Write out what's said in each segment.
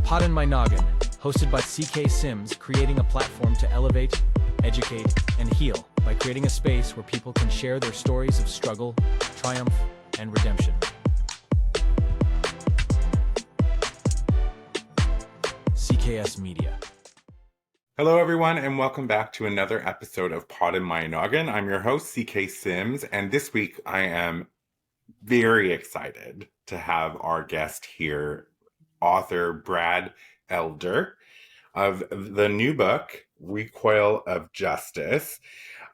Pot in My Noggin, hosted by CK Sims, creating a platform to elevate, educate, and heal by creating a space where people can share their stories of struggle, triumph, and redemption. CKS Media. Hello, everyone, and welcome back to another episode of Pot in My Noggin. I'm your host, CK Sims, and this week I am very excited to have our guest here, author Brad Elder of the new book, Recoil of Justice.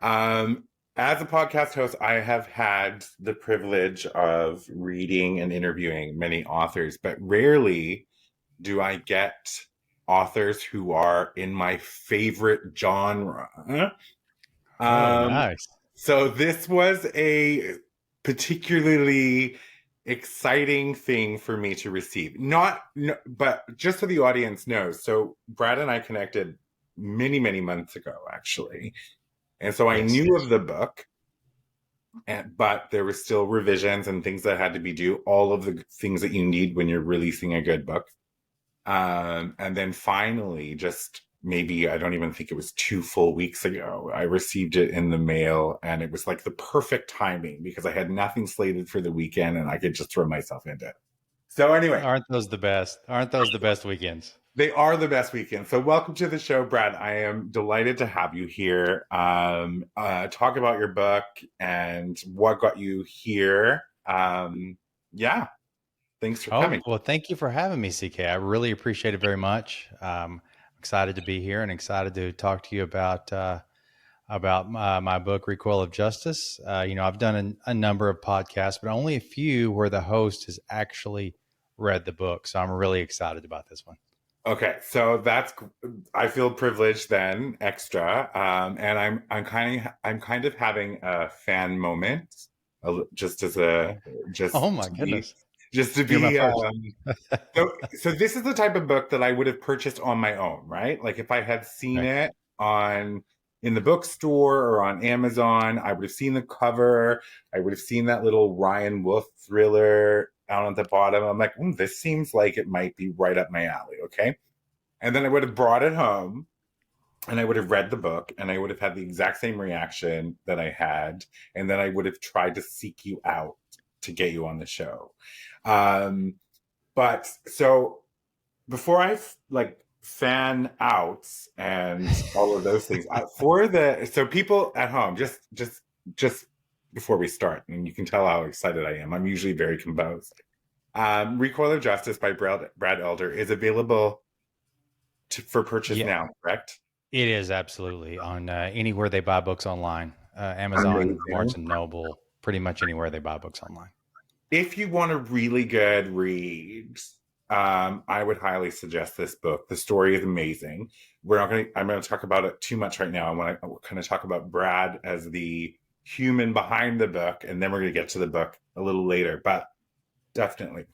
As a podcast host, I have had the privilege of reading and interviewing many authors, but rarely do I get authors who are in my favorite genre. Nice. So this was a particularly exciting thing for me to receive. But just so the audience knows, so Brad and I connected many, many months ago, actually. And so I knew of the book, but there were still revisions and things that had to be due, all of the things that you need when you're releasing a good book. And then finally, just maybe, I don't even think it was 2 full weeks ago, I received it in the mail, and it was like the perfect timing because I had nothing slated for the weekend and I could just throw myself into it. So anyway. Aren't those the best? Aren't those the best weekends? They are the best weekends. So welcome to the show, Brad. I am delighted to have you here. Talk about your book and what got you here. Yeah. Thanks for coming. Well, thank you for having me, CK. I really appreciate it very much. Excited to be here and excited to talk to you about my book, Recoil of Justice. I've done a number of podcasts, but only a few where the host has actually read the book. So I'm really excited about this one. Okay, so I feel privileged then, extra, and I'm kind of having a fan moment, oh my goodness. Just to be, so this is the type of book that I would have purchased on my own, right? Like if I had seen it in the bookstore or on Amazon, I would have seen the cover. I would have seen that little Ryan Wolfe thriller down at the bottom. I'm like, this seems like it might be right up my alley, okay? And then I would have brought it home and I would have read the book and I would have had the exact same reaction that I had. And then I would have tried to seek you out to get you on the show. But so before I fan out and all of those things so people at home, just before we start, and you can tell how excited I am. I'm usually very composed. Recoil of Justice by Brad Elder is available for purchase now, correct? It is absolutely on anywhere they buy books online. Amazon, Barnes & Noble, pretty much anywhere they buy books online. If you want a really good read, I would highly suggest this book. The story is amazing. I'm going to talk about it too much right now. I want to kind of talk about Brad as the human behind the book, and then we're going to get to the book a little later, but definitely.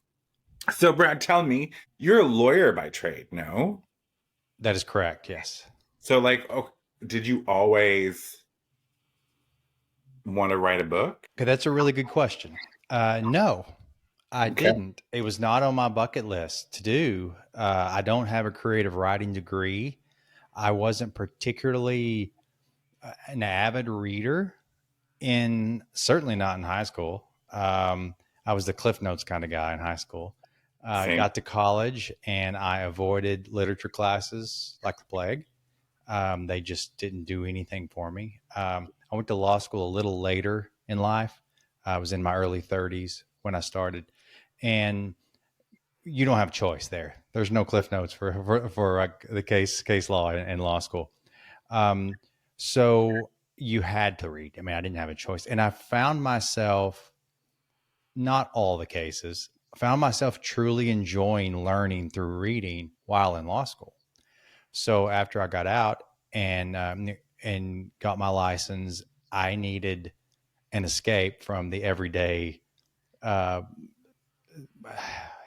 So Brad, tell me, you're a lawyer by trade, no? That is correct, yes. So did you always want to write a book? Okay, that's a really good question. No, I didn't. It was not on my bucket list to do. I don't have a creative writing degree. I wasn't particularly an avid reader certainly not in high school. I was the Cliff Notes kind of guy in high school. I got to college and I avoided literature classes like the plague. They just didn't do anything for me. I went to law school a little later in life. I was in my early 30s when I started, and you don't have a choice there. There's no Cliff Notes for the case law in law school. So you had to read. I mean, I didn't have a choice, and I found myself, not all the cases, found myself truly enjoying learning through reading while in law school. So after I got out and got my license, I needed an escape from the everyday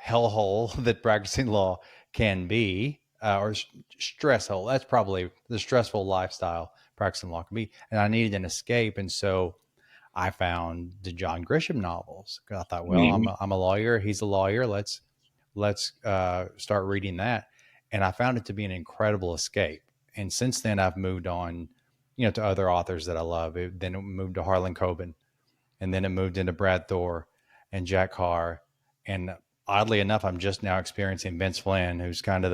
hellhole that practicing law can be, or stress hole. That's probably the stressful lifestyle practicing law can be. And I needed an escape. And so I found the John Grisham novels. I thought, well, I'm a lawyer. He's a lawyer. Let's start reading that. And I found it to be an incredible escape. And since then, I've moved on, to other authors that I love. Then it moved to Harlan Coben, and then it moved into Brad Thor and Jack Carr. And oddly enough, I'm just now experiencing Vince Flynn, he's kind of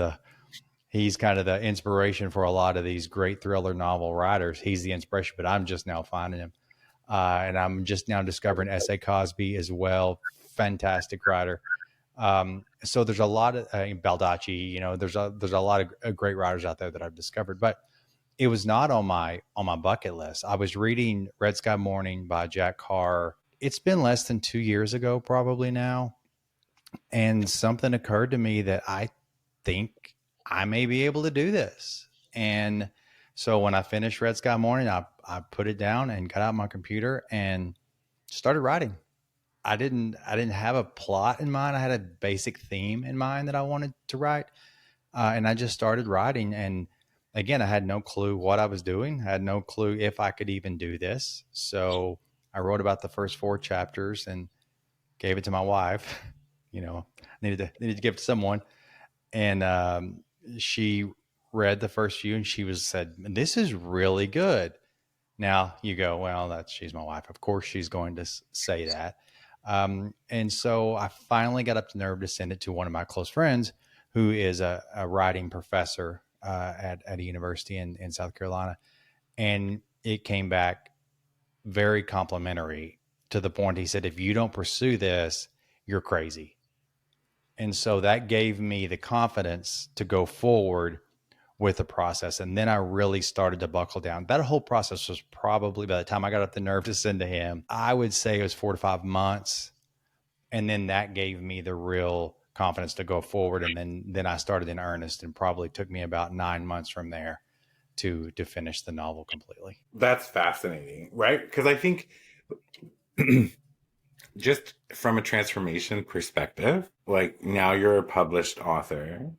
the inspiration for a lot of these great thriller novel writers. He's the inspiration, but I'm just now finding him. And I'm just now discovering S.A. Cosby as well. Fantastic writer. So there's a lot of Baldacci, there's a lot of great writers out there that I've discovered, but it was not on my bucket list. I was reading Red Sky Morning by Jack Carr. It's been less than 2 years ago, probably now. And something occurred to me that I think I may be able to do this. And so when I finished Red Sky Morning, I put it down and got out my computer and started writing. I didn't have a plot in mind. I had a basic theme in mind that I wanted to write. And I just started writing. And again, I had no clue what I was doing. I had no clue if I could even do this. So I wrote about the first 4 chapters and gave it to my wife. Needed to give it to someone. And she read the first few and said, "This is really good." Now you go, well, she's my wife. Of course she's going to say that. And so I finally got up the nerve to send it to one of my close friends who is a writing professor at a university in South Carolina. And it came back very complimentary, to the point he said, "If you don't pursue this, you're crazy." And so that gave me the confidence to go forward with the process. And then I really started to buckle down. That whole process was probably, by the time I got up the nerve to send to him, I would say it was 4 to 5 months. And then that gave me the real confidence to go forward. And then I started in earnest, and probably took me about 9 months from there to finish the novel completely. That's fascinating, right? Because I think just from a transformation perspective, like, now you're a published author.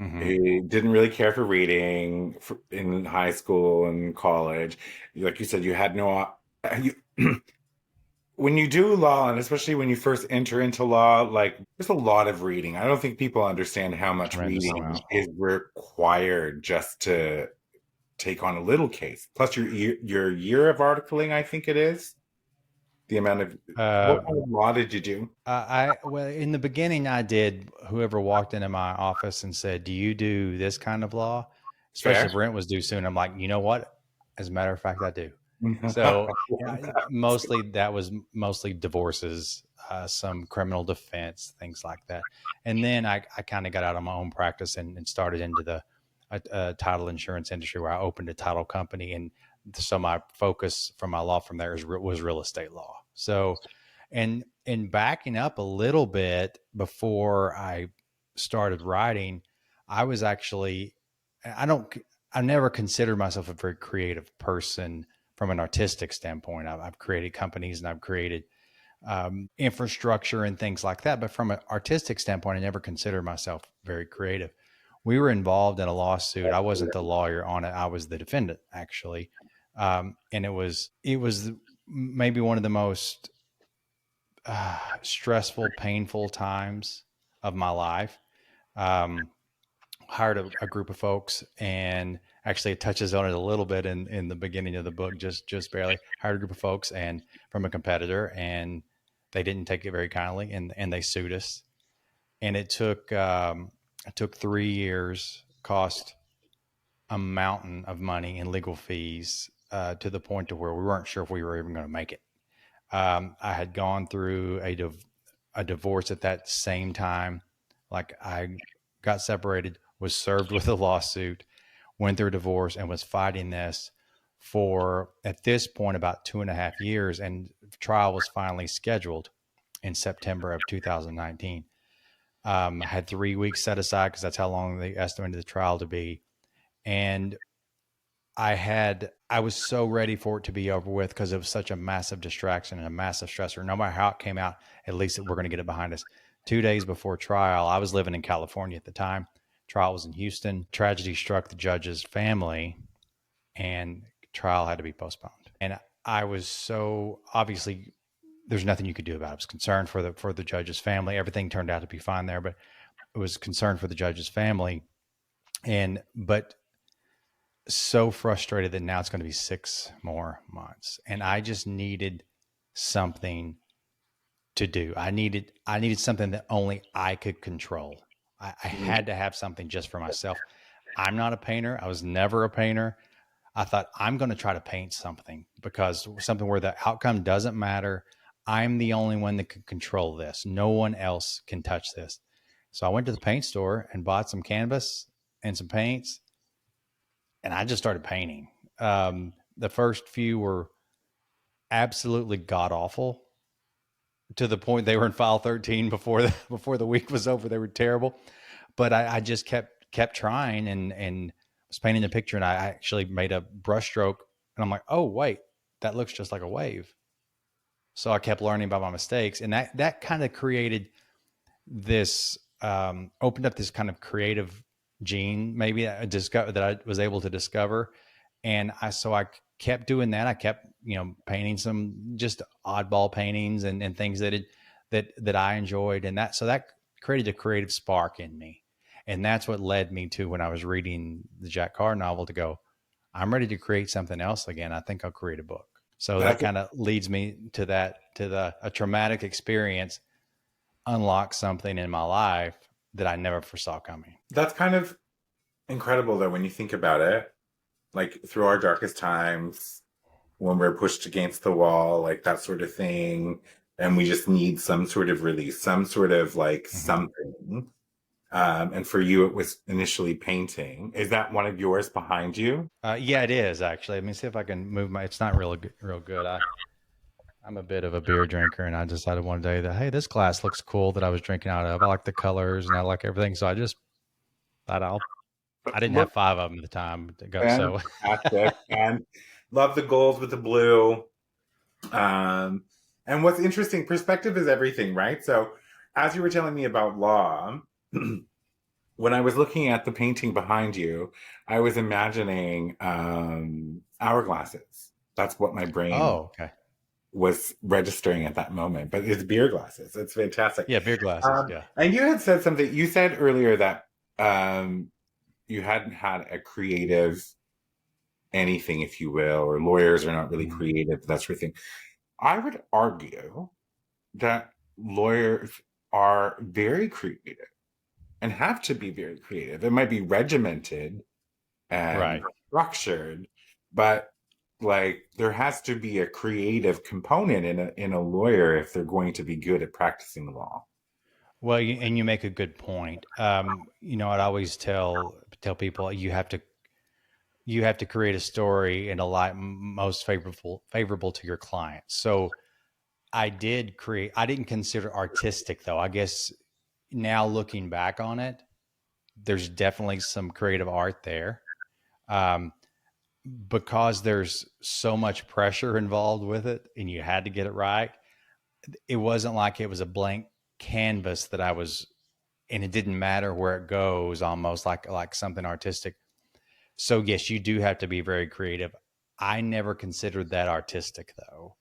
Mm-hmm. Who didn't really care for reading in high school and college. Like you said, you had no... when you do law, and especially when you first enter into law, like, there's a lot of reading. I don't think people understand how much reading is required just to take on a little case. Plus your year of articling, I think it is. The amount of... what kind of law did you do? Well, in the beginning, I did. Whoever walked into my office and said, "Do you do this kind of law?" Especially Fair. if rent was due soon. I'm like, you know what? As a matter of fact, I do. So mostly that was mostly divorces, some criminal defense, things like that. And then I kind of got out of my own practice and started into the title insurance industry, where I opened a title company. And so my focus from my law from there was real estate law. So, and backing up a little bit, before I started writing, I was actually, I never considered myself a very creative person from an artistic standpoint. I've created companies and I've created infrastructure and things like that. But from an artistic standpoint, I never considered myself very creative. We were involved in a lawsuit. I wasn't the lawyer on it. I was the defendant, actually. And it was maybe one of the most stressful, painful times of my life. Hired a group of folks, and actually it touches on it a little bit in the beginning of the book, just barely. Hired a group of folks and from a competitor, and they didn't take it very kindly, and they sued us. And it took 3 years, cost a mountain of money in legal fees, to the point to where we weren't sure if we were even going to make it. I had gone through a divorce at that same time. Like, I got separated, was served with a lawsuit, went through a divorce, and was fighting this for, at this point, about 2.5 years. And the trial was finally scheduled in September of 2019. I had 3 weeks set aside, because that's how long they estimated the trial to be. And I was so ready for it to be over with, because it was such a massive distraction and a massive stressor. No matter how it came out, at least we're going to get it behind us. 2 days before trial, I was living in California at the time. Trial was in Houston. Tragedy struck the judge's family, and trial had to be postponed. And I was so, obviously, there's nothing you could do about it. I was concerned for the judge's family. Everything turned out to be fine there, but I was concerned for the judge's family. But so frustrated that now it's going to be 6 more months. And I just needed something to do. I needed something that only I could control. I had to have something just for myself. I'm not a painter. I was never a painter. I thought I'm going to try to paint something, because something where the outcome doesn't matter. I'm the only one that can control this. No one else can touch this. So I went to the paint store and bought some canvas and some paints, and I just started painting. The first few were absolutely god awful, to the point they were in file 13 before the week was over. They were terrible, but I just kept trying and was painting the picture, and I actually made a brush stroke, and I'm like, oh wait, that looks just like a wave. So I kept learning about my mistakes, and that kind of created this, opened up this kind of creative gene, maybe that I was able to discover. And I kept doing that. I kept, painting some just oddball paintings and things that I enjoyed. And that created a creative spark in me. And that's what led me to, when I was reading the Jack Carr novel, to go, I'm ready to create something else again. I think I'll create a book. So that kind of leads me to a traumatic experience unlocks something in my life that I never foresaw coming. That's kind of incredible, though, when you think about it. Like, through our darkest times, when we're pushed against the wall, like that sort of thing, and we just need some sort of release, some sort of like something. And for you, it was initially painting. Is that one of yours behind you? Yeah, it is actually. Let me see if I can move it's not real good. I'm a bit of a beer drinker, and I decided one day that, hey, this glass looks cool that I was drinking out of. I like the colors and I like everything. So I just thought I didn't have 5 of them at the time to go. So fantastic. And love the gold with the blue. And what's interesting, perspective is everything, right? So as you were telling me about law, when I was looking at the painting behind you, I was imagining hourglasses. That's what my brain was registering at that moment. But it's beer glasses. It's fantastic. Yeah, beer glasses. Yeah. And you had said something. You said earlier that you hadn't had a creative anything, if you will, or lawyers are not really creative, that sort of thing. I would argue that lawyers are very creative and have to be very creative. It might be regimented and structured, but like there has to be a creative component in a lawyer if they're going to be good at practicing the law. Well, and you make a good point. I'd always tell people you have to create a story in a light most favorable to your client. So I didn't consider artistic, though. I guess now looking back on it, there's definitely some creative art there. Because there's so much pressure involved with it and you had to get it right. It wasn't like it was a blank canvas that and it didn't matter where it goes, almost like something artistic. So yes, you do have to be very creative. I never considered that artistic, though.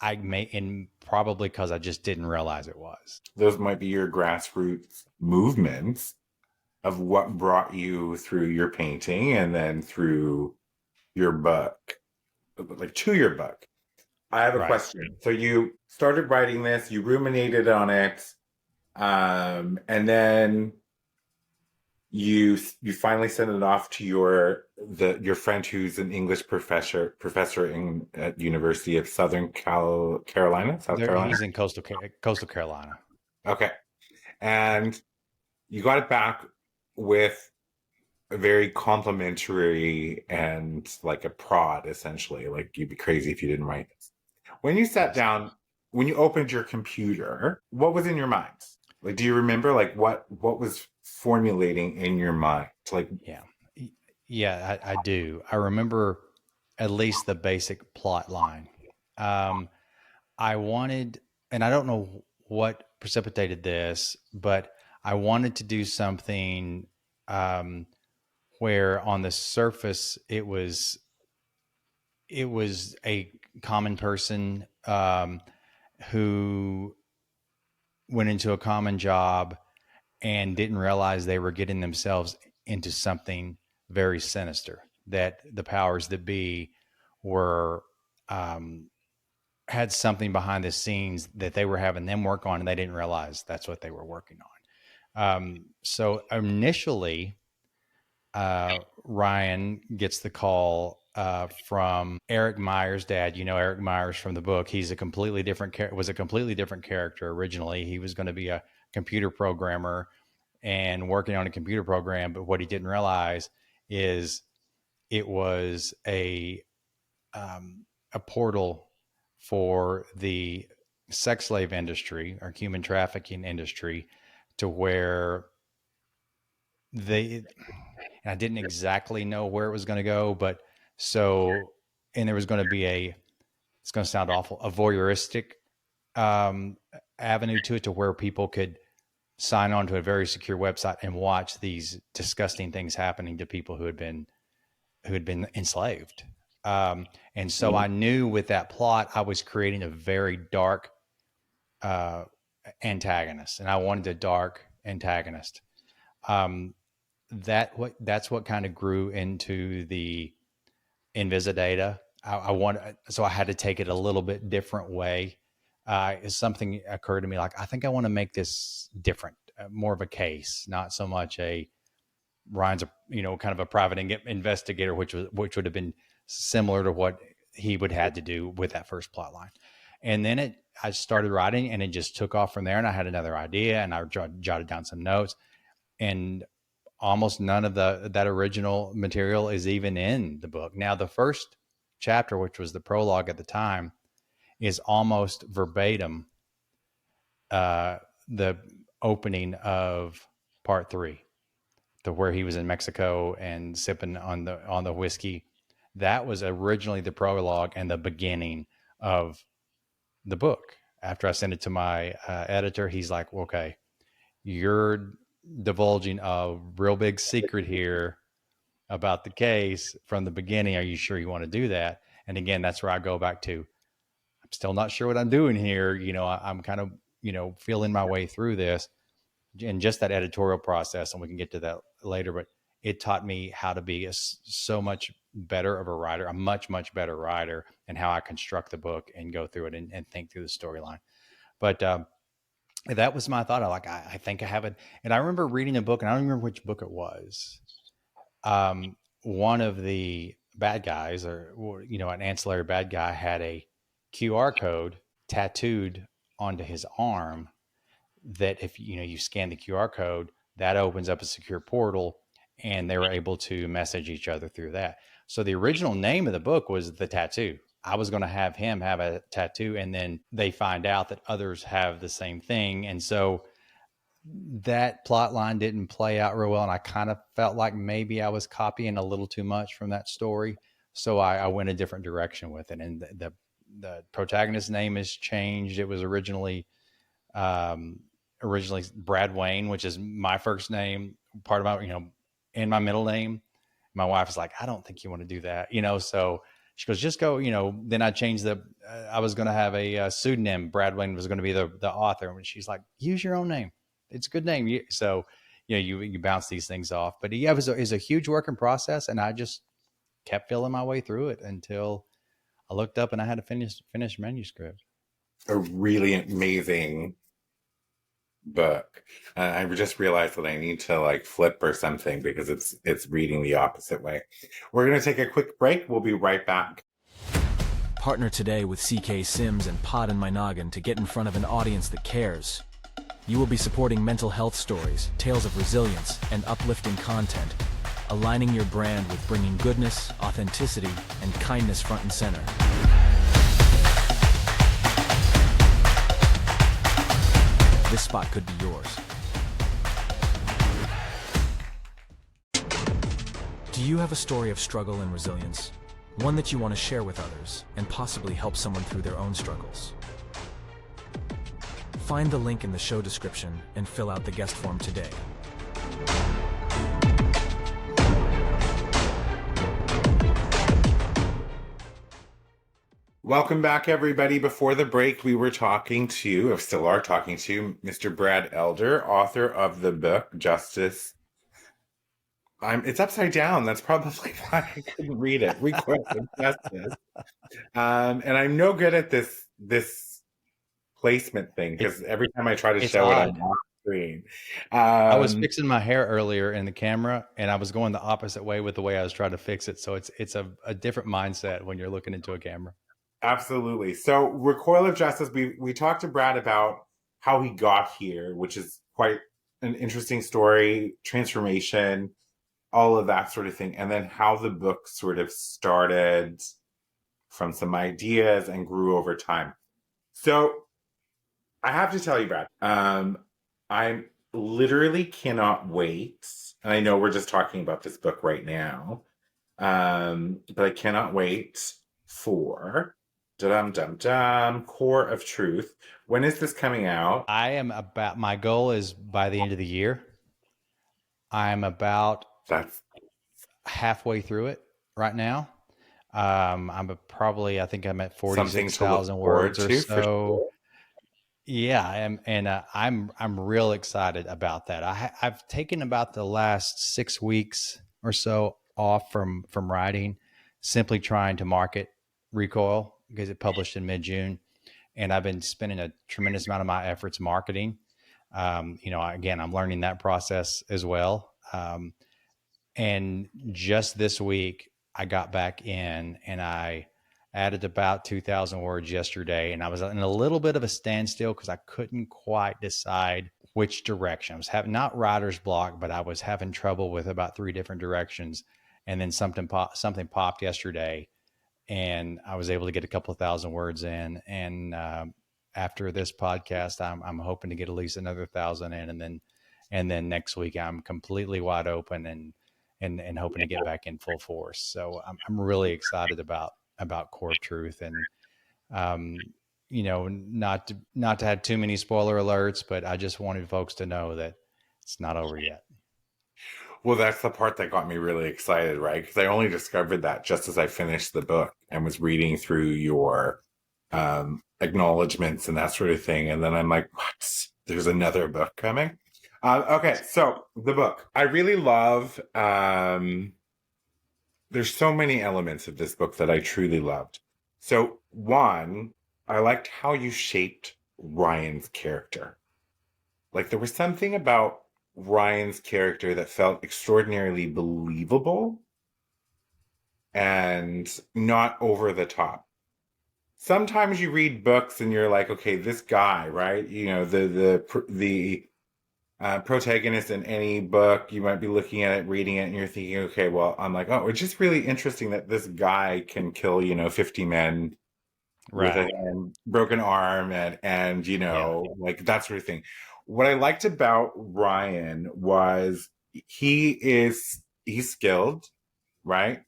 And probably because I just didn't realize it was. Those might be your grassroots movements of what brought you through your painting and then through your book, like to your book. I have a question. So you started writing this, you ruminated on it, and then you finally sent it off to your friend who's an English professor at University of Southern Carolina. South Carolina. He's in coastal Carolina. Okay, and you got it back with a very complimentary and like a prod, essentially. Like, you'd be crazy if you didn't write this. When you sat down, when you opened your computer, what was in your mind? Like, do you remember like what was formulating in your mind? Like, yeah, I do. I remember at least the basic plot line. I wanted, and I don't know what precipitated this, but I wanted to do something where on the surface it was a common person who went into a common job and didn't realize they were getting themselves into something very sinister, that the powers that be were, had something behind the scenes that they were having them work on, and they didn't realize that's what they were working on. So initially, Ryan gets the call from Eric Meyer's dad. You know Eric Myers from the book. He's a completely different character originally. He was going to be a computer programmer and working on a computer program, but what he didn't realize is it was a portal for the sex slave industry or human trafficking industry, to where I didn't exactly know where it was going to go, but and there was going to be it's going to sound awful, a voyeuristic avenue to it, to where people could sign on to a very secure website and watch these disgusting things happening to people who had been enslaved. And so I knew with that plot, I was creating a very dark antagonist, and I wanted a dark antagonist. That's what kind of grew into the Invisidata. So I had to take it a little bit different way. Something occurred to me, like, I think I want to make this different, more of a case, not so much Ryan's kind of a private investigator, which would have been similar to what he would had to do with that first plot line. And then I started writing, and it just took off from there. And I had another idea, and I jotted down some notes, and almost none of that original material is even in the book. Now, the first chapter, which was the prologue at the time, is almost verbatim the opening of part 3, to where he was in Mexico and sipping on the whiskey. That was originally the prologue and the beginning of the book. After I sent it to my editor, he's like, okay, you're divulging a real big secret here about the case from the beginning. Are you sure you want to do that? And again, that's where I go back to, I'm still not sure what I'm doing here. I'm kind of, feeling my way through this, and just that editorial process. And we can get to that later, but it taught me how to be so much better of a writer, a much, much better writer, and how I construct the book and go through it and think through the storyline. But, that was my thought. I think I have it. And I remember reading a book, and I don't remember which book it was. One of the bad guys, or an ancillary bad guy, had a QR code tattooed onto his arm, that if you scan the QR code, that opens up a secure portal, and they were able to message each other through that. So the original name of the book was The Tattoo. I was going to have him have a tattoo, and then they find out that others have the same thing. And so that plot line didn't play out real well. And I kind of felt like maybe I was copying a little too much from that story. So I went a different direction with it. And the protagonist's name is changed. It was originally Brad Wayne, which is my first name, part of my, and my middle name. My wife was like, I don't think you want to do that, so she goes, just go, then I changed I was going to have a pseudonym. Brad Wayne was going to be the author. And she's like, use your own name. It's a good name. So, you bounce these things off, but yeah, it was a huge work in process. And I just kept feeling my way through it until I looked up and I had a finished manuscript. A really amazing book. I just realized that I need to flip or something, because it's reading the opposite way. We're going to take a quick break. We'll be right back. Partner today with CK Sims and Pod in My Noggin to get in front of an audience that cares. You will be supporting mental health stories, tales of resilience, and uplifting content, aligning your brand with bringing goodness, authenticity, and kindness front and center. This spot could be yours. Do you have a story of struggle and resilience? One that you want to share with others and possibly help someone through their own struggles? Find the link in the show description and fill out the guest form today. Welcome back, everybody. Before the break, we were talking to, or still are talking to, Mr. Brad Elder, author of the book Justice, It's upside down. That's probably why I couldn't read it. Recoil of Justice. And I'm no good at this placement thing It, because every time I try to it's show it, I'm odd. off screen. I was Um, fixing my hair earlier in the camera, and I was going the opposite way with the way I was trying to fix it. So it's a different mindset when you're looking into a camera. Absolutely. So, Recoil of Justice, we talked to Brad about how he got here, which is quite an interesting story, transformation, all of that sort of thing, and then how the book sort of started from some ideas and grew over time. So, I have to tell you, Brad, I literally cannot wait. And I know we're just talking about this book right now, but I cannot wait for dum dum dum Core of Truth. When is this coming out? My goal is by the end of the year. I'm about That's halfway through it right now. I think I'm at something to look 46,000 forward words or to for so. sure. Yeah, I'm real excited about that. I've taken about the last 6 weeks or so off from writing, simply trying to market Recoil because it published in mid June, and I've been spending a tremendous amount of my efforts marketing. Again, I'm learning that process as well. And just this week, I got back in and I added about 2,000 words yesterday. And I was in a little bit of a standstill because I couldn't quite decide which direction. I was having not writer's block, but I was having trouble with about 3 different directions. And then something popped yesterday, and I was able to get a couple of thousand words in. And after this podcast, I'm hoping to get at least another 1,000 in, and then next week I'm completely wide open and hoping to get back in full force. So I'm really excited about Core of Truth, and not to have too many spoiler alerts, but I just wanted folks to know that it's not over yet. Well, that's the part that got me really excited, right? Because I only discovered that just as I finished the book and was reading through your acknowledgments and that sort of thing. And then I'm like, what? There's another book coming? Okay, so the book. I really love, there's so many elements of this book that I truly loved. So, one, I liked how you shaped Ryan's character. Like, there was something about Ryan's character that felt extraordinarily believable and not over the top. Sometimes you read books and you're like, okay, this guy, right? You know, the protagonist in any book, you might be looking at it, reading it, and you're thinking, okay, well, I'm like, oh, it's just really interesting that this guy can kill, 50 men with a Right. broken arm and Yeah. like that sort of thing. What I liked about Ryan was he's skilled, right?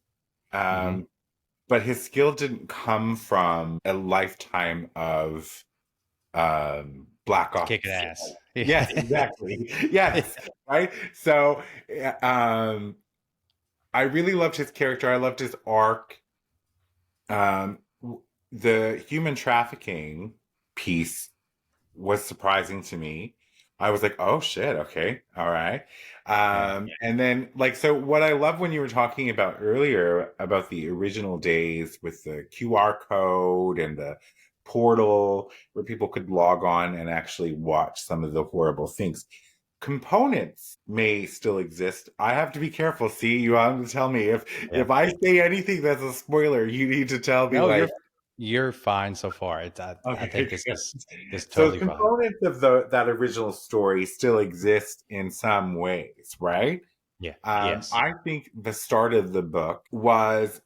Mm-hmm. Um, but his skill didn't come from a lifetime of black Kicking ops. ass. Yes, exactly. Yes, right. So um, I really loved his character. I loved his arc. Um, the human trafficking piece was surprising to me. I was like, oh shit, okay, all right. Yeah. And then like so what I love when you were talking about earlier about the original days with the QR code and the portal where people could log on and actually watch some of the horrible things. Components may still exist. I have to be careful. See, you have to tell me Yeah. if I say anything that's a spoiler, you need to tell me No, like you're fine so far. I think okay. this is So totally fine. components of that original story still exist in some ways, right? Yeah. Yes. I think the start of the book was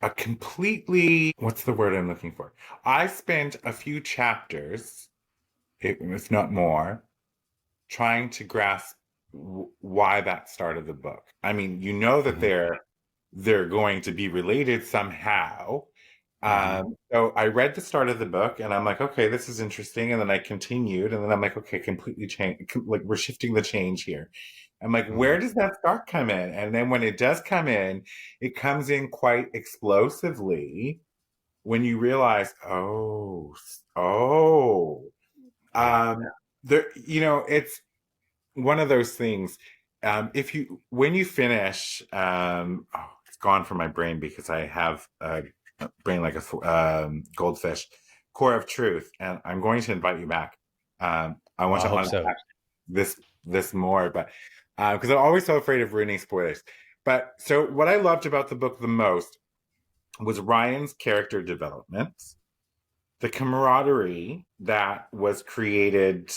a completely, what's the word I'm looking for? I spent a few chapters, if not more, trying to grasp why that started the book. I mean, you know that Mm-hmm. they're going to be related somehow. Mm-hmm. So I read the start of the book and I'm like, okay, this is interesting. And then I continued and then I'm like, okay, completely change. Like we're shifting the change here. I'm like, Mm-hmm. where does that start come in? And then when it does come in, it comes in quite explosively when you realize, oh, Yeah. um, there, it's one of those things. when you finish, it's gone from my brain because I have a brain like a goldfish. Core of Truth, and I'm going to invite you back. I want Well, I to hope so. unpack this more, but because I'm always so afraid of ruining spoilers. But so what I loved about the book the most was Ryan's character development, the camaraderie that was created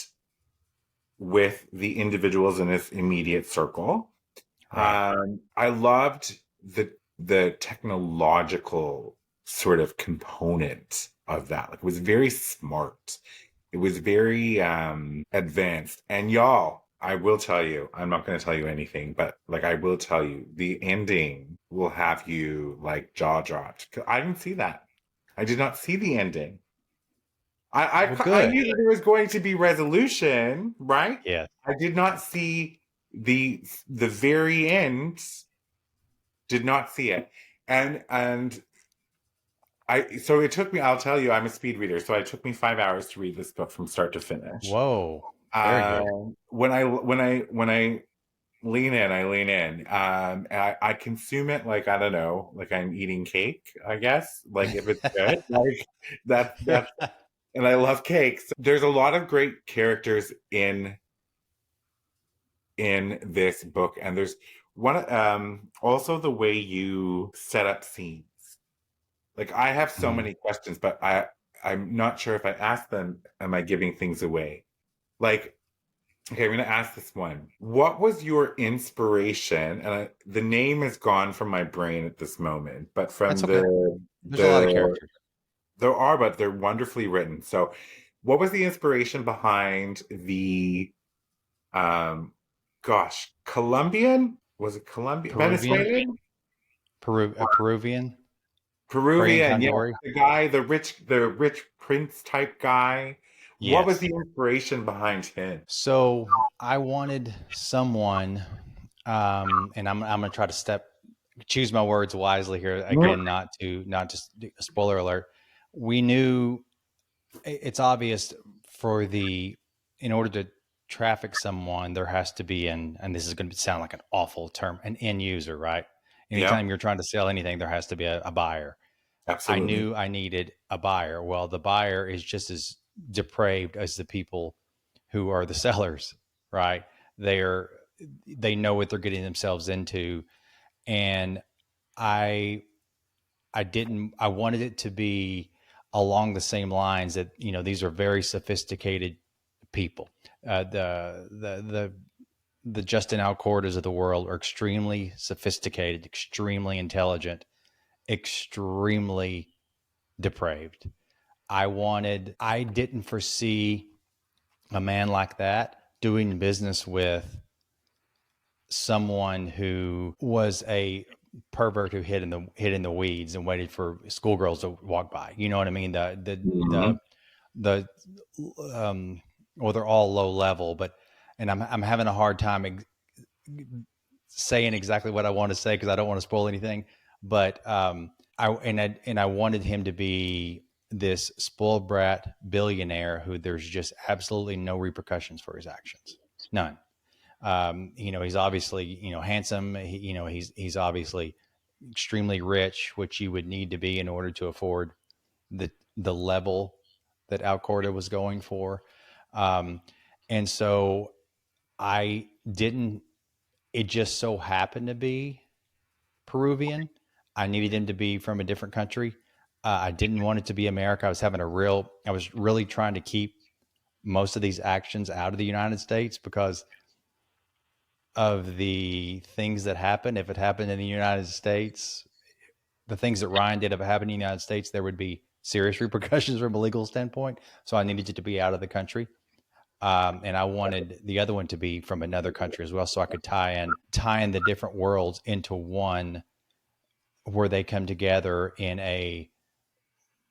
with the individuals in his immediate circle. Right. I loved the technological sort of component of that. Like, it was very smart. It was very advanced. And y'all, I will tell you, I'm not going to tell you anything, but like I will tell you, the ending will have you like jaw dropped. I didn't see that. I did not see the ending. Well, I good. knew that there was going to be resolution, right? Yeah. I did not see the very end. Did not see it, and I so it took me. I'll tell you, I'm a speed reader, so it took me 5 hours to read this book from start to finish. Whoa. Very good. When I lean in, I lean in. I consume it like I don't know, like I'm eating cake. I guess like if it's good, like that's and I love cakes. There's a lot of great characters in this book, and there's one also the way you set up scenes. Like, I have so Mhm. many questions, but I'm not sure if I ask them, am I giving things away? Like, okay, I'm gonna ask this one. What was your inspiration? And the name is gone from my brain at this moment, but That's from okay. There's a lot of the characters. there are, but they're wonderfully written. So, what was the inspiration behind the gosh, Colombian? Was it Colombian? Peruvian, Venezuelan? a Peruvian, praying Peruvian, yeah. Kandori. The guy, the rich prince type guy. What was Yes. the inspiration behind him? So I wanted someone, and I'm going to try to choose my words wisely here again, not just spoiler alert. We knew it's obvious for in order to traffic someone, there has to be and this is going to sound like an awful term, an end user, right? Yeah, Anytime you're trying to sell anything, there has to be a buyer. I absolutely. knew I needed a buyer. Well, the buyer is just as depraved as the people who are the sellers, right? They're they know what they're getting themselves into, and I I wanted it to be along the same lines that these are very sophisticated people. The Justin Alcordas of the world are extremely sophisticated, extremely intelligent, extremely depraved. I didn't foresee a man like that doing business with someone who was a pervert who hid in the weeds and waited for schoolgirls to walk by. You know what I mean? Mhm. The well, they're all low level, but and I'm having a hard time saying exactly what I want to say because I don't want to spoil anything. But I wanted him to be this spoiled brat billionaire who there's just absolutely no repercussions for his actions, none. He's obviously handsome. He's obviously extremely rich, which you would need to be in order to afford the level that Alcorta was going for. Um, and so I didn't. It just so happened to be Peruvian. I needed him to be from a different country. I didn't want it to be America. I was really trying to keep most of these actions out of the United States because of the things that happened. If it happened in the United States, the things that Ryan did, if it happened in the United States, there would be serious repercussions from a legal standpoint. So I needed it to be out of the country. And I wanted the other one to be from another country as well, so I could tie in the different worlds into one where they come together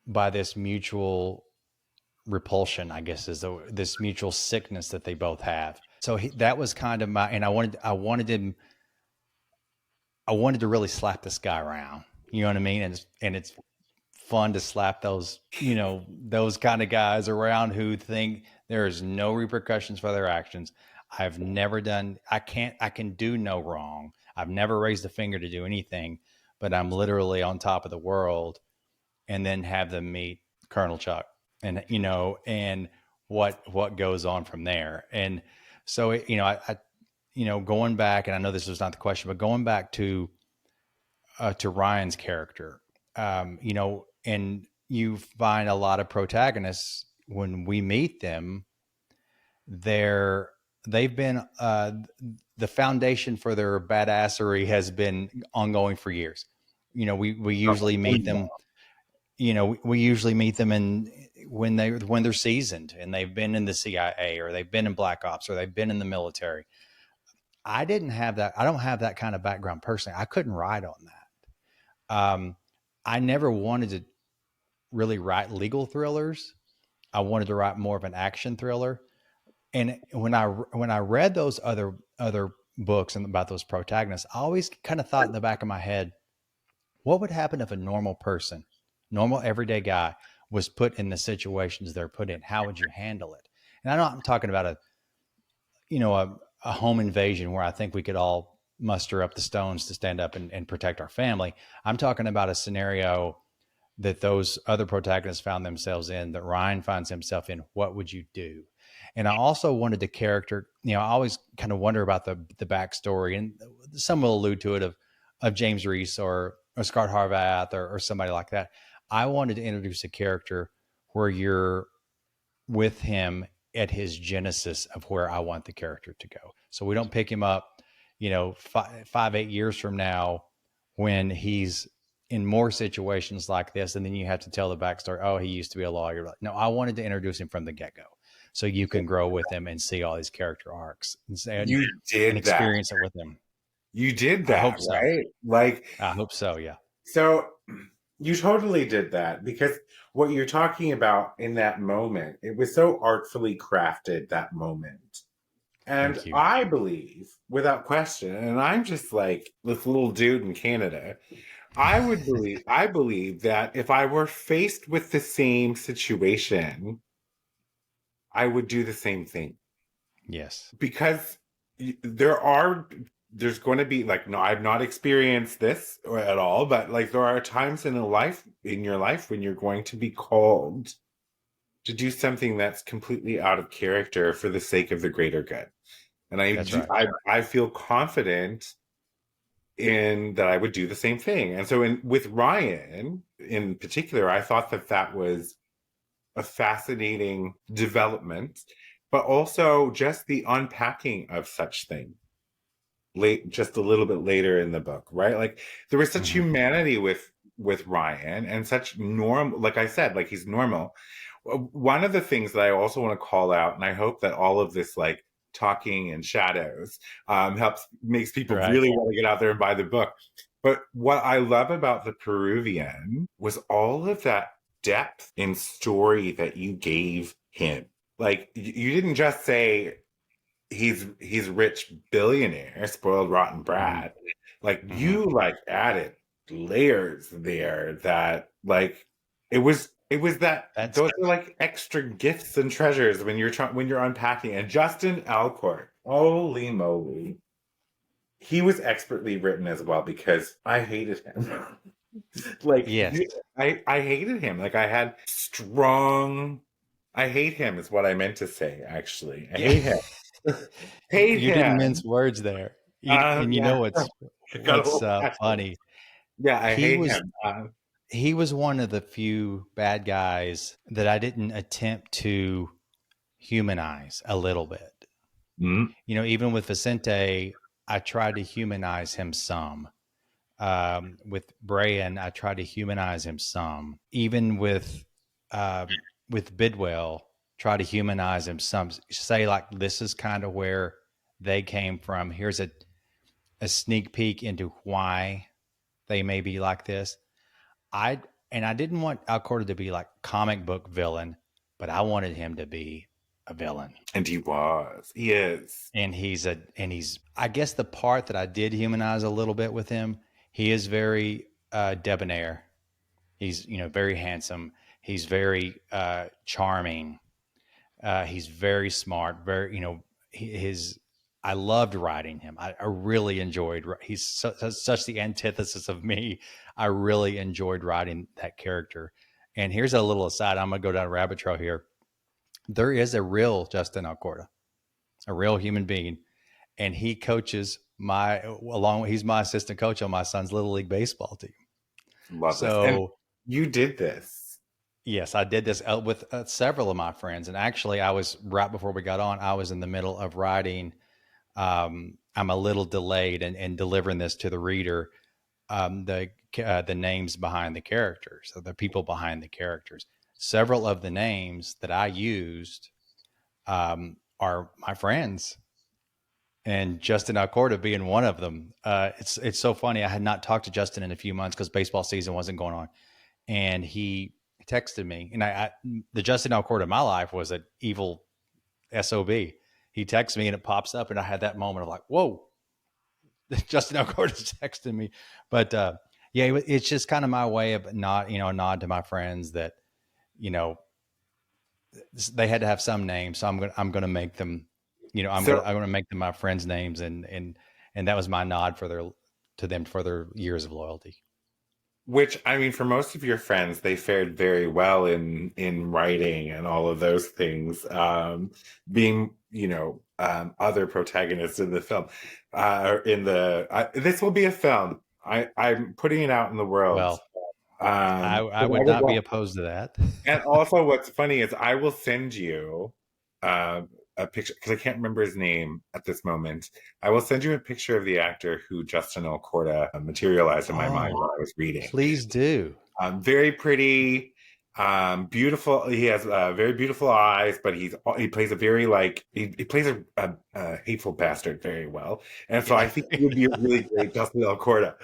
by this mutual repulsion, I guess, this mutual sickness that they both have. So that was kind of and I wanted to really slap this guy around. You know what I mean? And it's fun to slap those kind of guys around who think there is no repercussions for their actions. I've never done, I can do no wrong. I've never raised a finger to do anything, but I'm literally on top of the world, and then have them meet Colonel Chuck and, and what goes on from there. And so, going back, and I know this was not the question, but going back to Ryan's character, and you find a lot of protagonists when we meet them, they've been, the foundation for their badassery has been ongoing for years. We usually meet them, we usually meet them when they're seasoned and they've been in the CIA or they've been in Black Ops or they've been in the military. I didn't have that. I don't have that kind of background personally. I couldn't write on that. I never wanted to really write legal thrillers. I wanted to write more of an action thriller. And when I read those other books and about those protagonists, I always kind of thought in the back of my head, what would happen if a normal person, normal everyday guy, was put in the situations they're put in? How would you handle it? And I know I'm talking about a home invasion where I think we could all muster up the stones to stand up and protect our family. I'm talking about a scenario that those other protagonists found themselves in, that Ryan finds himself in. What would you do? And I also wanted the character, I always kind of wonder about the backstory, and some will allude to it, of James Reese or Scarlett Harvath or somebody like that. I wanted to introduce a character where you're with him at his genesis of where I want the character to go. So we don't pick him up, 5-8 years from now when he's in more situations like this, and then you have to tell the backstory. Oh, he used to be a lawyer. No, I wanted to introduce him from the get-go, so you can grow with him and see all these character arcs and experience it with him. You did that, I hope so. Right? Like, I hope so. Yeah. So you totally did that, because what you're talking about in that moment, it was so artfully crafted, that moment. And I believe, without question, and I'm just like this little dude in Canada, I believe that if I were faced with the same situation, I would do the same thing. Yes. Because there's going to be, like, no, I've not experienced this at all, but like there are times in your life when you're going to be called to do something that's completely out of character for the sake of the greater good. And I feel confident in that I would do the same thing. And so with Ryan in particular, I thought that was a fascinating development, but also just the unpacking of such thing just a little bit later in the book, right? Like there was such humanity with Ryan, and such like I said, like he's normal. One of the things that I also want to call out, and I hope that all of this like talking in shadows makes people really want to get out there and buy the book. But what I love about The Peruvian was all of that depth in story that you gave him. Like you didn't just say he's rich billionaire, spoiled rotten brat. Like you like added layers there that like it was that those are like extra gifts and treasures when you're unpacking. And Justin Alcourt, holy moly, he was expertly written as well, because I hated him. Like, yes. I hated him. Like I had I hate him is what I meant to say, actually. I hate him. You didn't mince words there. You know what's funny? Yeah, I hate him. He was one of the few bad guys that I didn't attempt to humanize a little bit. Mm-hmm. Even with Vicente, I tried to humanize him some. With Brian, I tried to humanize him some. Even with Bidwell, try to humanize him some. Say like, this is kind of where they came from. Here's a sneak peek into why they may be like this. I didn't want Alcorta to be like comic book villain, but I wanted him to be a villain. And he is. And he's I guess the part that I did humanize a little bit with him, he is very debonair. He's, very handsome. He's very charming. He's very smart. Very, his I loved writing him. I really enjoyed. He's such the antithesis of me. I really enjoyed writing that character. And here's a little aside. I'm gonna go down a rabbit trail here. There is a real Justin Alcorta, a real human being, and he coaches he's my assistant coach on my son's little league baseball team. Love this. And So you did this. yes, I did this with several of my friends. And actually I was right before we got on, I was in the middle of writing. I'm a little delayed in delivering this to the reader. The names behind the characters, so the people behind the characters. Several of the names that I used are my friends, and Justin Alcorta being one of them. It's so funny. I had not talked to Justin in a few months because baseball season wasn't going on, and he texted me. And the Justin Alcorta of my life was an evil SOB. He texts me and it pops up, and I had that moment of like, whoa, Justin Alcorta's texting me. But yeah, it's just kind of my way of a nod to my friends that, they had to have some name. So I'm going to make them, I'm going to make them my friends' names. And that was my nod to them for their years of loyalty. Which, I mean, for most of your friends, they fared very well in writing and all of those things, being, other protagonists in the film. This will be a film. I'm putting it out in the world. Well, I would not be opposed to that. And also, what's funny is I will send you a picture, because I can't remember his name at this moment. I will send you a picture of the actor who Justin Alcorta materialized in my mind while I was reading. Please do. Very pretty, beautiful. He has very beautiful eyes, but he plays a very he plays a hateful bastard very well. And so I think he would be a really great Justin Alcorta.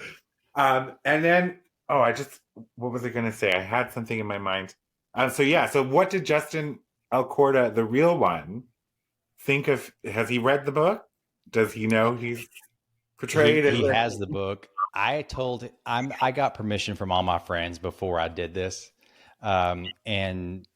And then, what was I going to say? I had something in my mind. So what did Justin Alcorta, the real one, think of? Has he read the book? Does he know he's portrayed? He has the book. I got permission from all my friends before I did this. And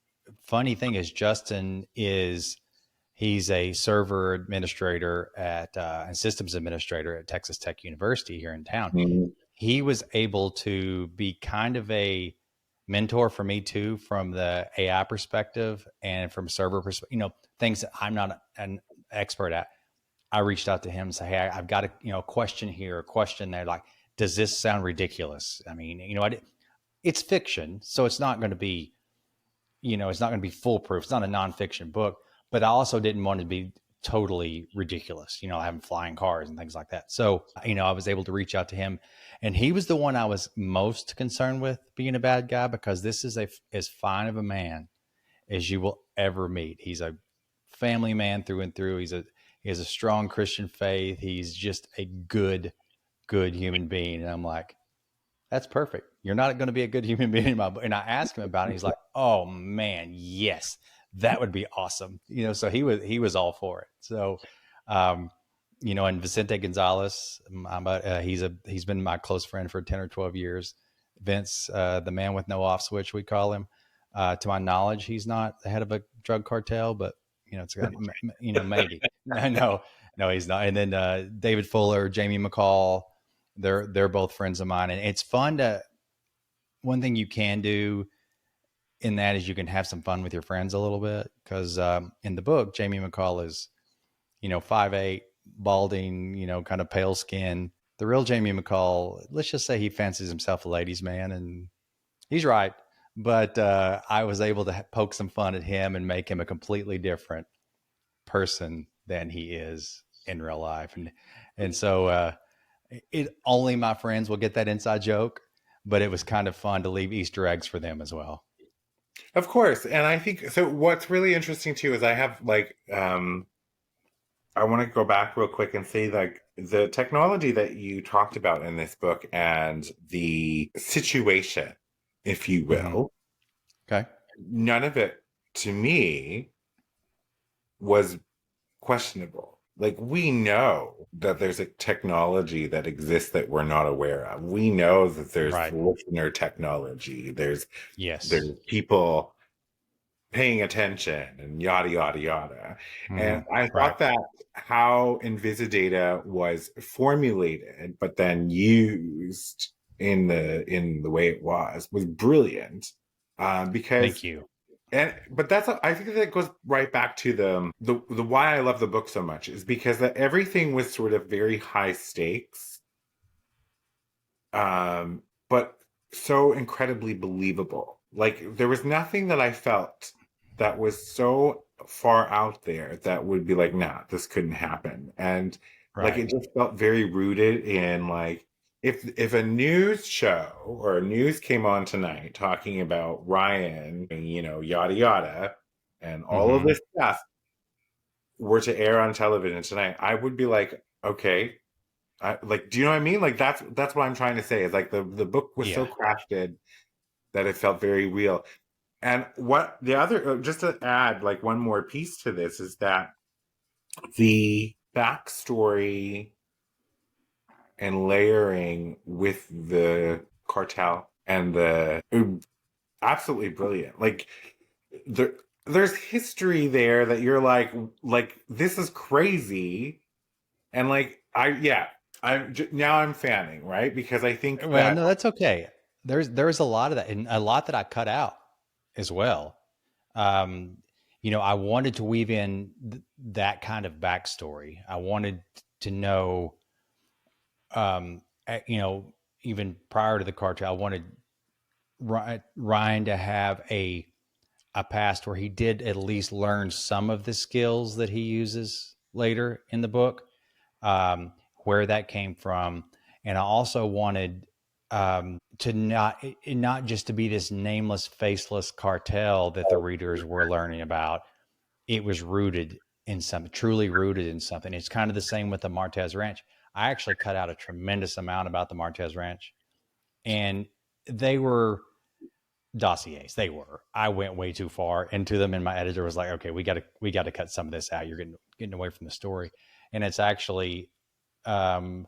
funny thing is, Justin he's a server administrator and systems administrator at Texas Tech University here in town. Mm-hmm. He was able to be kind of a mentor for me too, from the AI perspective and from server perspective, things that I'm not an expert at. I reached out to him and said, hey, I've got a question here, a question there. Like, does this sound ridiculous? I mean, it's fiction, so it's not going to be, it's not going to be foolproof. It's not a nonfiction book, but I also didn't want it to be totally ridiculous, having flying cars and things like that. So, I was able to reach out to him, and he was the one I was most concerned with being a bad guy, because this is as fine of a man as you will ever meet. He's a family man through and through. He has a strong Christian faith. He's just a good human being. And I'm like, that's perfect. You're not going to be a good human being in my book. And I asked him about it. He's like, oh man, yes, that would be awesome. So he was all for it. So, and Vicente Gonzalez, he's been my close friend for 10 or 12 years. Vince, the man with no off switch, we call him. To my knowledge, he's not the head of a drug cartel, but it's maybe. No, he's not. And then David Fuller, Jamie McCall, they're both friends of mine. And it's fun one thing you can do in that is you can have some fun with your friends a little bit. Because in the book, Jamie McCall is, 5'8", balding, kind of pale skin. The real Jamie McCall, let's just say he fancies himself a ladies' man, and he's right. But I was able to poke some fun at him and make him a completely different person than he is in real life. And so only my friends will get that inside joke, but it was kind of fun to leave Easter eggs for them as well. Of course. And I think, so what's really interesting too, is I have I want to go back real quick and say the technology that you talked about in this book and the situation, if you will. Okay. None of it, to me, was questionable. We know that there's a technology that exists that we're not aware of. We know that there's listener technology. There's people paying attention and yada yada yada. And I Right. thought that how Invisidata was formulated but then used in the way it was brilliant. Thank Because you. but I think that goes right back to the why I love the book so much is because that everything was sort of very high stakes, but so incredibly believable. Like there was nothing that I felt that was so far out there that would be like, nah, this couldn't happen. And like Right. it just felt very rooted in like if a news show or a news came on tonight talking about Ryan, yada yada, and all of Mm-hmm. this stuff were to air on television tonight, I would be like, okay, do you know what I mean? Like that's what I'm trying to say is like the book was so Yeah. crafted that it felt very real. And what the other, just to add like one more piece to this is that the backstory and layering with the cartel and the absolutely brilliant. Like there, there's history there that you're like this is crazy, and like now I'm fanning right because I think Well, that no, that's okay. There's a lot of that, and a lot that I cut out as well. Um, I wanted to weave in that kind of backstory. I wanted to know, um, even prior to the cartel, I wanted Ryan to have a past where he did at least learn some of the skills that he uses later in the book, where that came from, and I also wanted to not just to be this nameless, faceless cartel that the readers were learning about. It was rooted in something, truly rooted in something. It's kind of the same with the Martez Ranch. I actually cut out a tremendous amount about the Martez Ranch, and they were dossiers. They were. I went way too far into them, and my editor was like, "Okay, we got to cut some of this out. You're getting away from the story." And it's actually, I'm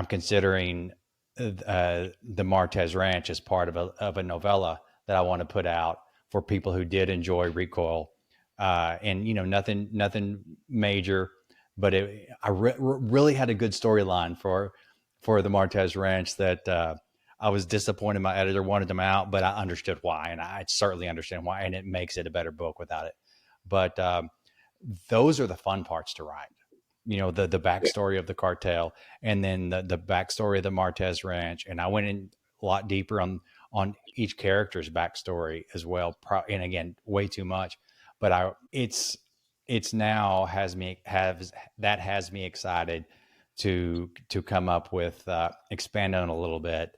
considering the Martez Ranch as part of a novella that I want to put out for people who did enjoy Recoil, and nothing major, but I really had a good storyline for the Martez Ranch that. I was disappointed my editor wanted them out, but I understood why, and I certainly understand why, and it makes it a better book without it. But those are the fun parts to write. The backstory of the cartel, and then the backstory of the Martez Ranch, and I went in a lot deeper on each character's backstory as well. And again, way too much, but it's now has me excited to come up with expand on a little bit,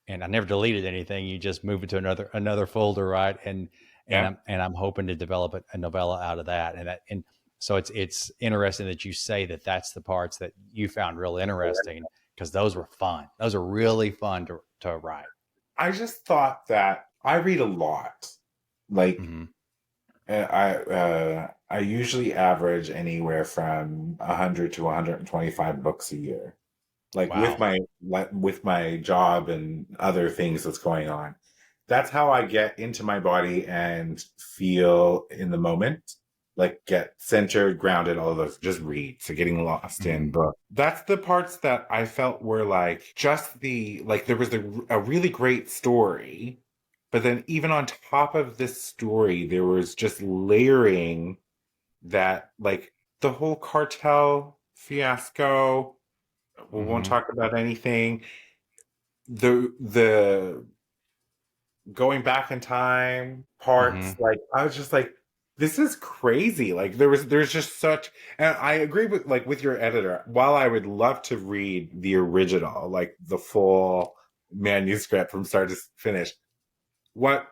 and I never deleted anything. You just move it to another folder, right? And yeah. I'm hoping to develop a novella out of that. And so it's interesting that you say that that's the parts that you found real interesting, because those were fun. Those are really fun to write. I just thought that I read a lot. Like Mm-hmm. I usually average anywhere from 100 to 125 books a year. Like Wow. with my job and other things that's going on. That's how I get into my body and feel in the moment. Like get centered, grounded, all of those. Just read. So getting lost Mm-hmm. in book. That's the parts that I felt were like just there was a really great story, but then even on top of this story, there was just layering that like the whole cartel fiasco. We won't Mm-hmm. talk about anything. The going back in time Mm-hmm. parts, like I was just like, this is crazy. Like there's just such, and I agree with your editor. While I would love to read the original, like the full manuscript from start to finish, what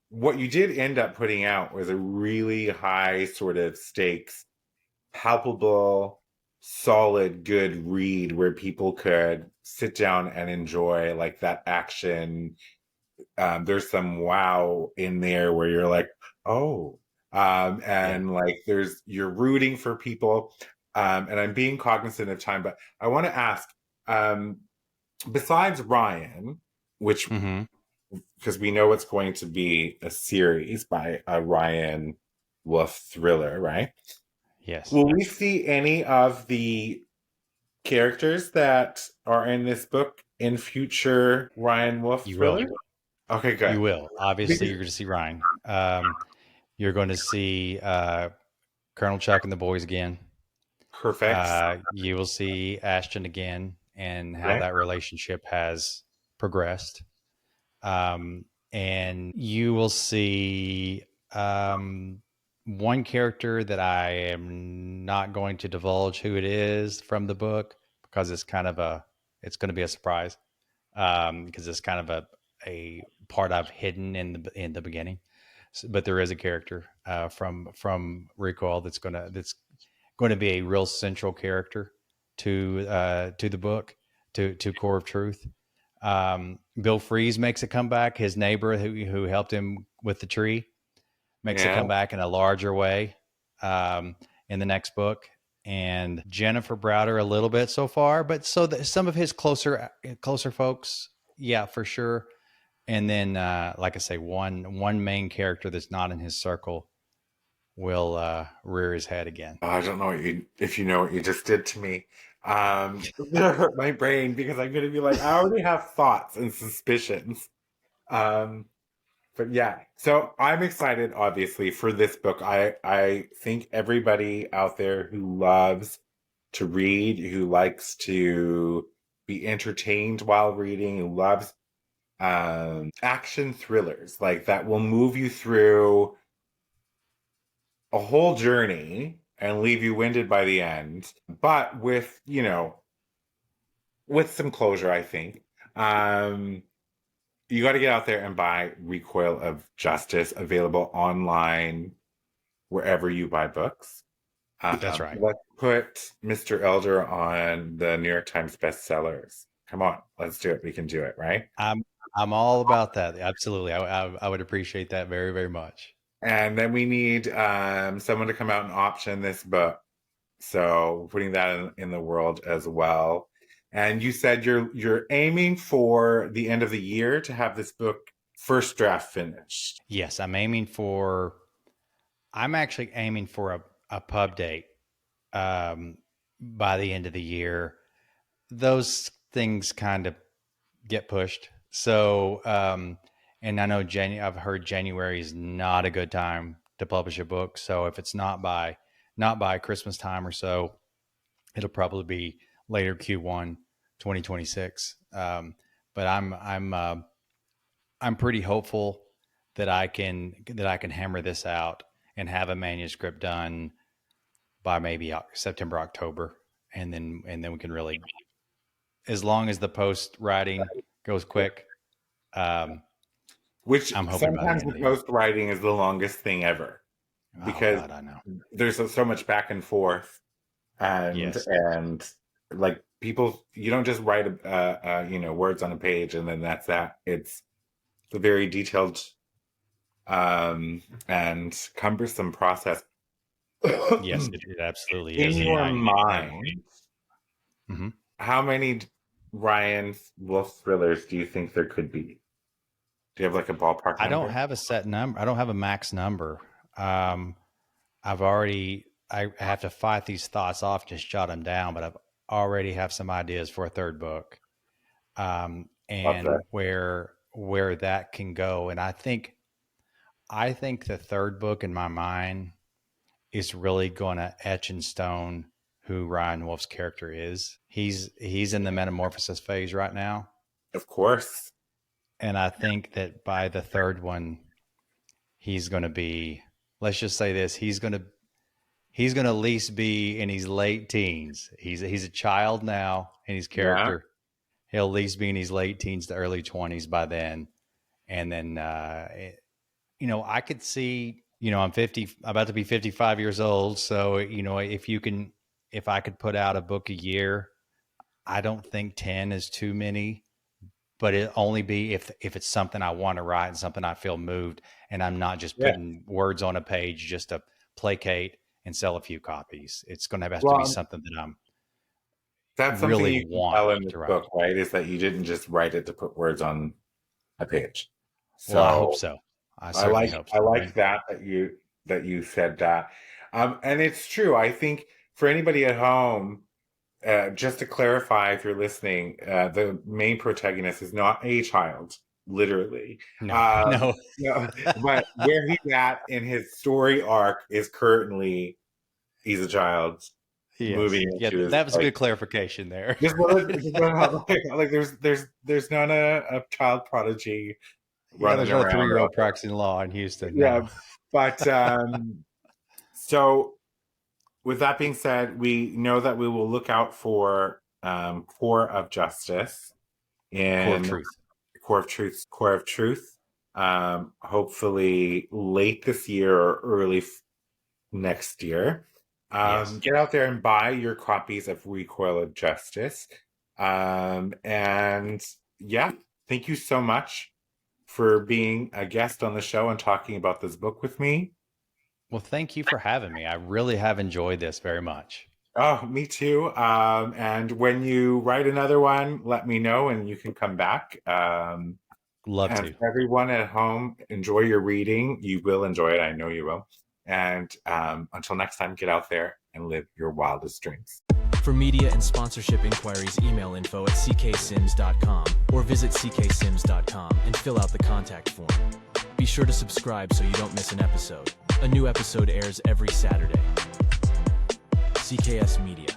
what you did end up putting out was a really high sort of stakes, palpable, solid, good read where people could sit down and enjoy like that action. There's some wow in there where you're like, oh, Yeah. and like you're rooting for people. And I'm being cognizant of time, but I want to ask, um, besides Ryan, which Mm-hmm. because we know it's going to be a series by Ryan Wolfe thriller, right? Yes, Will we see any of the characters that are in this book in future Ryan Wolfe you will. thrillers? Okay, You good. will. Obviously, Because- you're going to see Ryan. You're going to see Colonel Chuck and the boys again. Perfect. You will see Ashton again and how Right? that relationship has progressed. And you will see one character that I am not going to divulge who it is from the book because it's going to be a surprise because it's kind of a part I've hidden in the beginning. But there is a character from Recoil that's going to be a real central character to the book, to Core of Truth. Bill Freeze makes a comeback. His neighbor who helped him with the tree makes a Yeah. comeback in a larger way in the next book. And Jennifer Browder a little bit so far, but some of his closer folks, yeah, for sure. And then, like I say, one main character that's not in his circle will rear his head again. Oh, I don't know if you know what you just did to me. It's gonna hurt my brain because I'm gonna be like, I already have thoughts and suspicions. Um, but yeah, so I'm excited, obviously, for this book. I think everybody out there who loves to read, who likes to be entertained while reading, who loves action thrillers like that will move you through a whole journey and leave you winded by the end, but with, with some closure, I think. You got to get out there and buy Recoil of Justice, available online wherever you buy books. That's right. Let's put Mr. Elder on the New York Times bestsellers. Come on, let's do it. We can do it, right? I'm all about that. Absolutely. I would appreciate that very, very much. And then we need someone to come out and option this book. So putting that in the world as well. And you said you're aiming for the end of the year to have this book first draft finished. Yes, I'm actually aiming for a pub date by the end of the year. Those things kind of get pushed. So, and I know I've heard January is not a good time to publish a book. So if it's not by Christmas time or so, it'll probably be later Q1 2026. But I'm pretty hopeful that I can hammer this out and have a manuscript done by maybe September, October, and then we can really, as long as the post writing goes quick. Which I'm hoping by the sometimes end of the the year. post writing is the longest thing ever because God, I know. there's so much back and forth, and Yes. and like people, you don't just write words on a page and then that's that. It's a very detailed and cumbersome process. Yes, it absolutely In is. your mind, Mm-hmm. how many Ryan Wolfe thrillers do you think there could be? Do you have like a ballpark I don't number? have a set number. I don't have a max number. I have to fight these thoughts off, just jot them down, but I've already have some ideas for a third book. And Okay. where that can go. And I think the third book in my mind is really going to etch in stone who Ryan Wolfe's character is. He's in the metamorphosis phase right now. Of course. And I think that by the third one, he's going to be, let's just say this, he's going to at least be in his late teens. He's a child now in his character. Yeah. He'll at least be in his late teens to early 20s by then. And then, I could see, I'm about to be 55 years old. So, if I could put out a book a year, I don't think 10 is too many, but it only be if it's something I want to write and something I feel moved, and I'm not just putting words on a page just to placate and sell a few copies. It's going to have to be something that that's really something you can tell in this to write. book, right? Is that you didn't just write it to put words on a page. So well, I hope so. I certainly hope so. I like that you that you said that. And it's true. I think for anybody at home, just to clarify, if you're listening, the main protagonist is not a child, literally. No, no. No, but where he's at in his story arc is currently he's a child Yes. moving Yeah, into his, that was a like, good clarification there. like there's not a child prodigy Yeah, there's running no around. 3-year-old practicing law in Houston. Yeah, No. but so with that being said, we know that we will look out for Core of Justice and Core of Truth. Hopefully late this year or early next year. Yes. Get out there and buy your copies of Recoil of Justice. And yeah, thank you so much for being a guest on the show and talking about this book with me. Well, thank you for having me. I really have enjoyed this very much. Oh, me too. And when you write another one, let me know and you can come back. Love and to. for everyone at home, enjoy your reading. You will enjoy it. I know you will. And until next time, get out there and live your wildest dreams. For media and sponsorship inquiries, email info@ccsims.com or visit ccsims.com and fill out the contact form. Be sure to subscribe so you don't miss an episode. A new episode airs every Saturday. CKS Media.